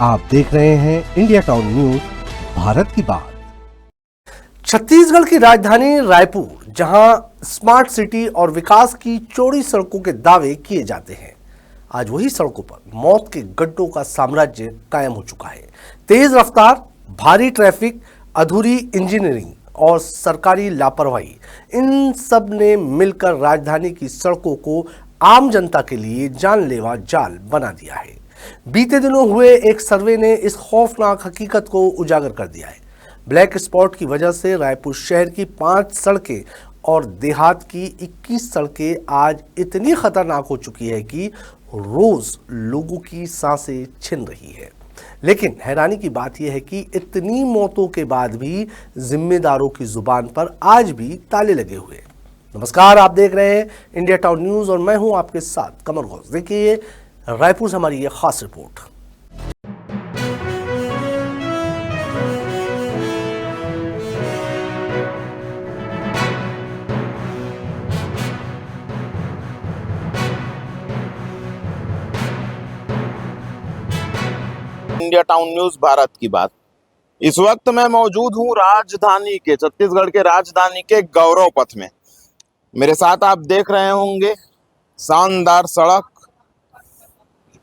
आप देख रहे हैं इंडिया टाउन न्यूज, भारत की बात। छत्तीसगढ़ की राजधानी रायपुर, जहां स्मार्ट सिटी और विकास की चौड़ी सड़कों के दावे किए जाते हैं, आज वही सड़कों पर मौत के गड्ढों का साम्राज्य कायम हो चुका है। तेज रफ्तार, भारी ट्रैफिक, अधूरी इंजीनियरिंग और सरकारी लापरवाही, इन सब ने मिलकर राजधानी की सड़कों को आम जनता के लिए जानलेवा जाल बना दिया है। बीते दिनों हुए एक सर्वे ने इस खौफनाक हकीकत को उजागर कर दिया है। ब्लैक स्पॉट की वजह से रायपुर शहर की 5 सड़कें और देहात की 21 सड़कें आज इतनी खतरनाक हो चुकी है कि रोज लोगों की सांसें छिन रही है। लेकिन हैरानी की बात यह है कि इतनी मौतों के बाद भी जिम्मेदारों की जुबान पर आज भी ताले लगे हुए। नमस्कार, आप देख रहे हैं इंडिया टाउन न्यूज और मैं हूं आपके साथ कमर घोष। देखिए रायपुर से हमारी ये खास report. India town news, Bharat की बात। इस वक्त मैं मौजूद हूं राजधानी के, छत्तीसगढ़ के राजधानी के गौरव पथ में। मेरे साथ आप देख रहे होंगे शानदार सड़क,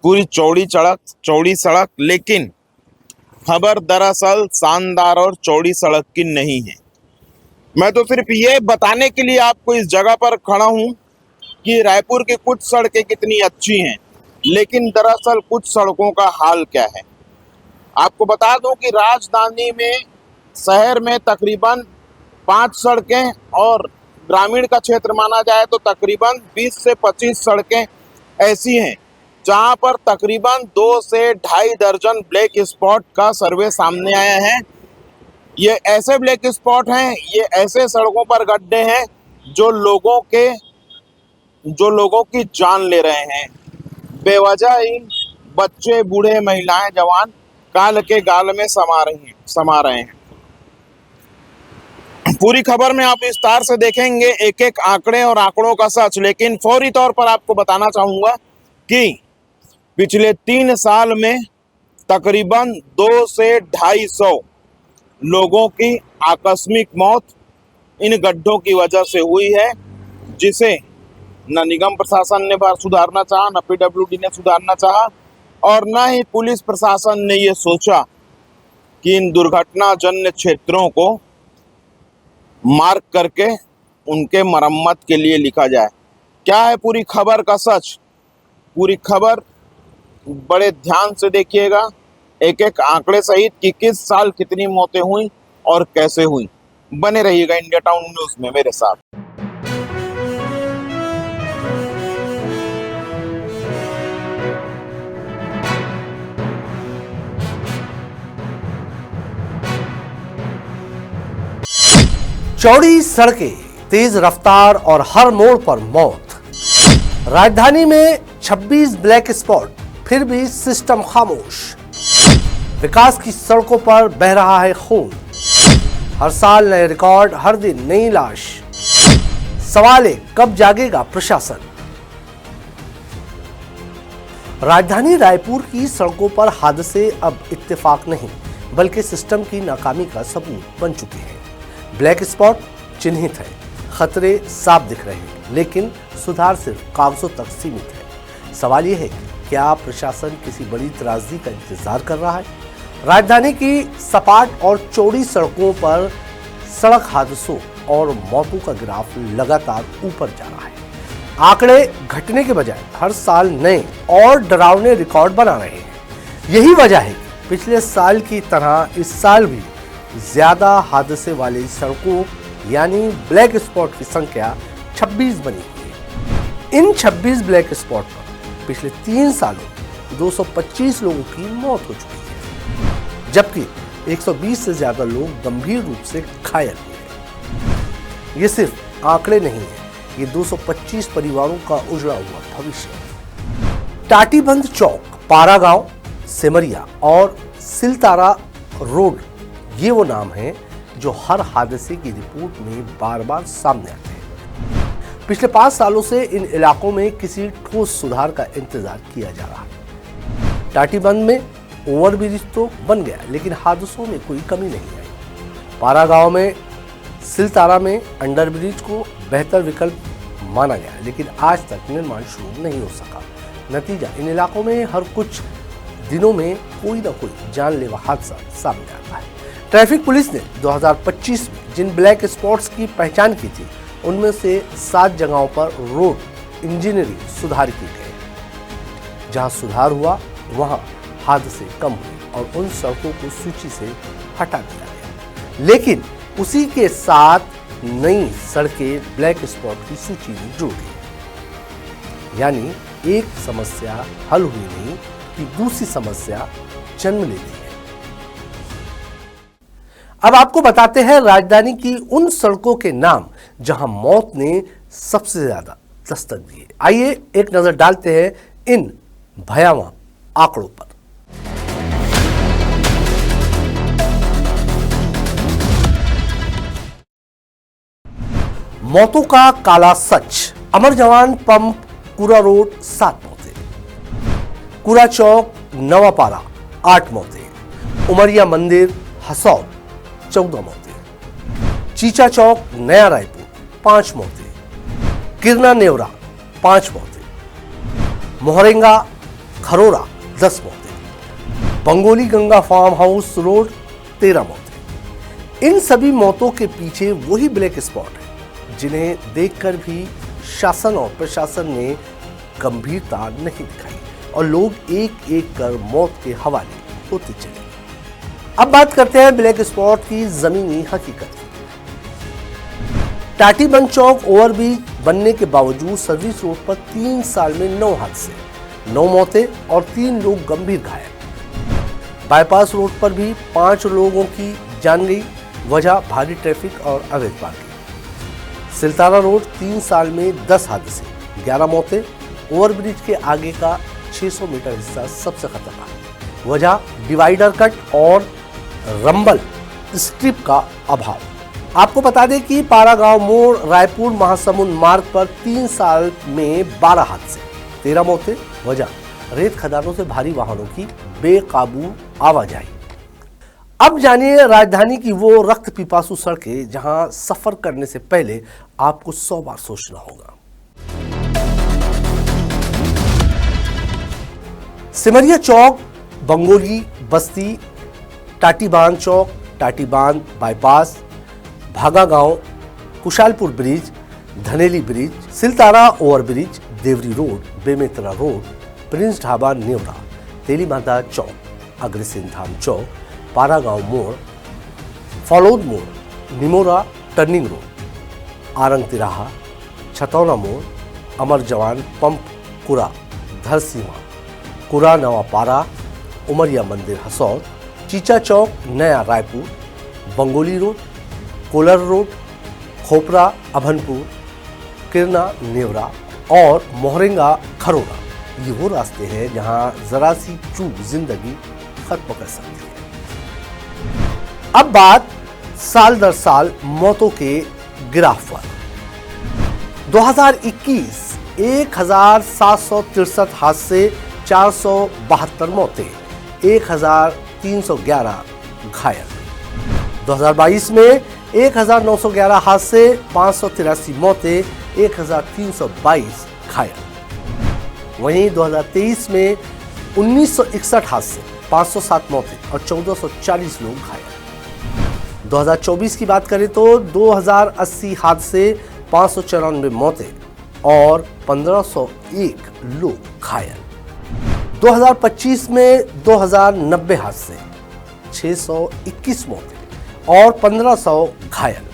पूरी चौड़ी सड़क, लेकिन खबर दरअसल शानदार और चौड़ी सड़क की नहीं है। मैं तो सिर्फ ये बताने के लिए आपको इस जगह पर खड़ा हूं कि रायपुर की कुछ सड़कें कितनी अच्छी हैं, लेकिन दरअसल कुछ सड़कों का हाल क्या है। आपको बता दूं कि राजधानी में, शहर में तकरीबन 5 सड़कें और ग्रामीण का क्षेत्र माना जाए तो तकरीबन 20 से 25 सड़कें ऐसी हैं जहां पर तकरीबन 2 से ढाई दर्जन ब्लैक स्पॉट का सर्वे सामने आया है। ये ऐसे ब्लैक स्पॉट हैं, ये ऐसे सड़कों पर गड्ढे हैं जो लोगों की जान ले रहे हैं। बेवजह ही बच्चे, बूढ़े, महिलाएं, जवान काल के गाल में समा रहे हैं। पूरी खबर में आप विस्तार से देखेंगे, एक एक आंकड़े और आंकड़ों का सच। लेकिन फौरी तौर पर आपको बताना चाहूंगा कि पिछले 3 साल में तकरीबन 2 से 250 लोगों की आकस्मिक मौत इन गड्ढों की वजह से हुई है, जिसे न निगम प्रशासन ने सुधारना चाहा, न पीडब्ल्यूडी ने सुधारना चाहा और न ही पुलिस प्रशासन ने ये सोचा कि इन दुर्घटनाजन्य क्षेत्रों को मार्क करके उनके मरम्मत के लिए लिखा जाए। क्या है पूरी खबर का सच? पूरी खबर बड़े ध्यान से देखिएगा, एक एक आंकड़े सहित कि किस साल कितनी मौतें हुई और कैसे हुई। बने रहिएगा इंडिया टाउन न्यूज में मेरे साथ। चौड़ी सड़कें, तेज रफ्तार और हर मोड़ पर मौत। राजधानी में 26 ब्लैक स्पॉट, फिर भी सिस्टम खामोश। विकास की सड़कों पर बह रहा है खून। हर साल नए रिकॉर्ड, हर दिन नई लाश। सवाल है, कब जागेगा प्रशासन? राजधानी रायपुर की सड़कों पर हादसे अब इत्तेफाक नहीं, बल्कि सिस्टम की नाकामी का सबूत बन चुके हैं। ब्लैक स्पॉट चिन्हित है, खतरे साफ दिख रहे हैं, लेकिन सुधार सिर्फ कागजों तक सीमित है। सवाल यह है कि क्या प्रशासन किसी बड़ी त्रासदी का इंतजार कर रहा है? राजधानी की सपाट और चौड़ी सड़कों पर सड़क हादसों और मौतों का ग्राफ लगातार ऊपर जा रहा है। आंकड़े घटने के बजाय हर साल नए और डरावने रिकॉर्ड बना रहे हैं। यही वजह है कि पिछले साल की तरह इस साल भी ज्यादा हादसे वाली सड़कों यानी ब्लैक स्पॉट की संख्या 26 बनी हुई है। इन 26 ब्लैक स्पॉट पर पिछले 3 सालों में 225 लोगों की मौत हो चुकी है, जबकि 120 से ज्यादा लोग गंभीर रूप से घायल हुए हैं। ये सिर्फ आंकड़े नहीं है, ये 225 परिवारों का उजड़ा हुआ भविष्य। टाटीबंध चौक, पारा गांव, सेमरिया और सिलतारा रोड, ये वो नाम हैं जो हर हादसे की रिपोर्ट में बार बार सामने आते हैं। पिछले 5 सालों से इन इलाकों में किसी ठोस सुधार का इंतजार किया जा रहा है। टाटीबंध में ओवरब्रिज तो बन गया, लेकिन हादसों में कोई कमी नहीं आई। पारा गांव में सिलतारा में अंडरब्रिज को बेहतर विकल्प माना गया, लेकिन आज तक निर्माण शुरू नहीं हो सका। नतीजा, इन इलाकों में हर कुछ दिनों में कोई ना कोई जानलेवा हादसा सामने आता है। ट्रैफिक पुलिस ने 2025 में जिन ब्लैक स्पॉट्स की पहचान की थी, उनमें से 7 जगहों पर रोड इंजीनियरिंग सुधार की गई। जहां सुधार हुआ वहां हादसे कम हुए और उन सड़कों को सूची से हटा दिया गया। लेकिन उसी के साथ नई सड़कें ब्लैक स्पॉट की सूची में जुड़ गई। यानी एक समस्या हल हुई नहीं कि दूसरी समस्या जन्म लेती है। अब आपको बताते हैं राजधानी की उन सड़कों के नाम जहां मौत ने सबसे ज्यादा दस्तक दी है। आइए एक नजर डालते हैं इन भयावह आंकड़ों पर। मौतों का काला सच। अमर जवान पंप कुरा रोड 7 मौतें, कुरा चौक नवापारा 8 मौतें, उमरिया मंदिर हसौद 14 मौतें, चीचा चौक नया रायपुर 5 मौतें, किरना नेवरा 5 मौतें, मोहरेंगा खरोरा 10 मौतें, Bangoli Ganga farm house road 13 मौतें। इन सभी मौतों के पीछे वही ब्लैक स्पॉट है जिन्हें देखकर भी शासन और प्रशासन ने गंभीरता नहीं दिखाई और लोग एक एक कर मौत के हवाले होते चले। अब बात करते हैं ब्लैक स्पॉट की जमीनी हकीकत। टाटीबंद चौक ओवरब्रिज बनने के बावजूद सर्विस रोड पर 3 साल में 9 हादसे, 9 मौतें और 3 लोग गंभीर घायल। बाईपास रोड पर भी 5 लोगों की जान गई, वजह भारी ट्रैफिक और अवैध पार्किंग। सिलतारा रोड 3 साल में 10 हादसे, 11 मौतें। ओवरब्रिज के आगे का 600 मीटर हिस्सा सबसे खतरनाक, वजह डिवाइडर कट और रंबल स्ट्रिप का अभाव। आपको बता दें कि पारा गांव मोड़ रायपुर महासमुंद मार्ग पर 3 साल में 12 हादसे, 13 मौतें, वजह रेत खदानों से भारी वाहनों की बेकाबू आवाजाही। अब जानिए राजधानी की वो रक्त पिपासु सड़कें जहां सफर करने से पहले आपको 100 बार सोचना होगा। सिमरिया चौक, बंगोली बस्ती, टाटीबांध चौक, टाटीबांध बाईपास, भागा गांव, Kushalpur bridge, Dhaneli bridge, Siltara overbridge, Devri road, Bemetara road, prince Dhaba Nevra, Telimata Chowk, Agrasen Dham Chowk, Para गांव मोड़, फलौद मोड़, निमोरा टर्निंग रोड, आरंग तिराहा, छतौना मोड़, अमर जवान पंप कुरा धरसीमा, कुरा नवापारा, उमरिया मंदिर हसौद, चीचा चौक नया रायपुर, बंगोली रोड, कोलर रोड, खोपरा अभनपुर, किरना नेवरा और मोहरेंगा खरोरा। ये वो रास्ते हैं जहां जरा सी चूक जिंदगी खत्म कर सकती है। अब बात साल दर साल मौतों के ग्राफ पर। 2021 1763 हादसे, 472 मौतें, 1311 घायल। 2022 में 1911 हादसे, 583 मौतें, 1322 घायल। वहीं 2023 में 1961 हादसे, 507 मौतें और 1440 लोग घायल। 2024 की बात करें तो 2080 हादसे, 594 मौतें और 1501 लोग घायल। 2025 में 2090 हादसे, 621 मौतें और 1500 घायल।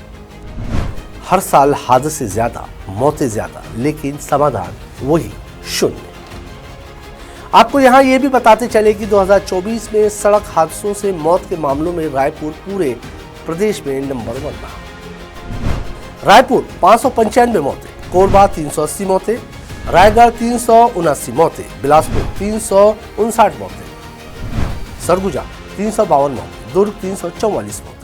हर साल हादसे ज्यादा, मौतें ज्यादा, लेकिन समाधान वही, शून्य। आपको यहां यह भी बताते चले कि 2024 में सड़क हादसों से मौत के मामलों में रायपुर पूरे प्रदेश में नंबर 1 रहा। रायपुर 595 मौतें, कोरबा 380 मौतें, रायगढ़ 379 मौतें, बिलासपुर 359 मौतें, सरगुजा 352 मौतें, दुर्ग 344 मौतें।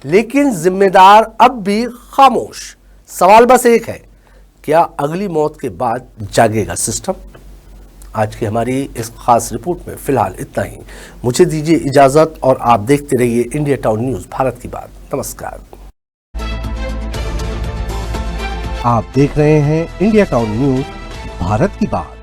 लेकिन जिम्मेदार अब भी खामोश। सवाल बस एक है, क्या अगली मौत के बाद जागेगा सिस्टम? आज की हमारी इस खास रिपोर्ट में फिलहाल इतना ही। मुझे दीजिए इजाजत और आप देखते रहिए इंडिया टाउन न्यूज भारत की बात। नमस्कार। आप देख रहे हैं इंडिया टाउन न्यूज भारत की बात।